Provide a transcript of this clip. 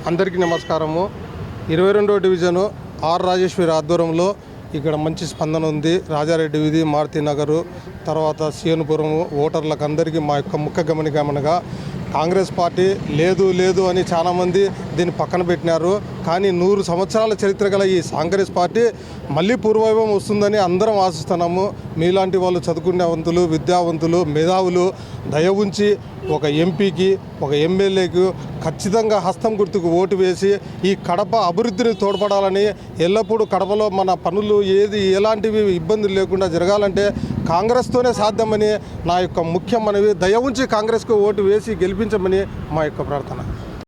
అందరికీ నమస్కారము. 22వ division are Rajeshwari ఆధ్వర్యంలో ఇక్కడ మంచి స్పందన ఉంది. రాజారెడ్డి వీధి, మారుతి నగరు, తర్వాత సీఎన్పురం ఓటర్లకు అందరికీ మా యొక్క ముఖ్య గమనికమనగా కాంగ్రెస్ పార్టీ లేదు లేదు అని చాలామంది దీన్ని పక్కన పెట్టినారు. కానీ 100 సంవత్సరాల చరిత్ర గల ఈ కాంగ్రెస్ పార్టీ మళ్ళీ పూర్వవైభవం వస్తుందని అందరం ఆశిస్తున్నాము. మీలాంటి వాళ్ళు చదువుకునేవంతులు, విద్యావంతులు, మేధావులు దయ ఉంచి ఒక ఎంపీకి, ఒక ఎమ్మెల్యేకి ఖచ్చితంగా హస్తం గుర్తుకు ఓటు వేసి ఈ కడప అభివృద్ధిని తోడ్పడాలని, ఎల్లప్పుడూ కడపలో మన పనులు ఎలాంటివి ఇబ్బందులు లేకుండా జరగాలంటే కాంగ్రెస్తోనే సాధ్యమని నా యొక్క ముఖ్య మనవి. దయ ఉంచి కాంగ్రెస్కు ఓటు వేసి గెలిపించమని మా యొక్క ప్రార్థన.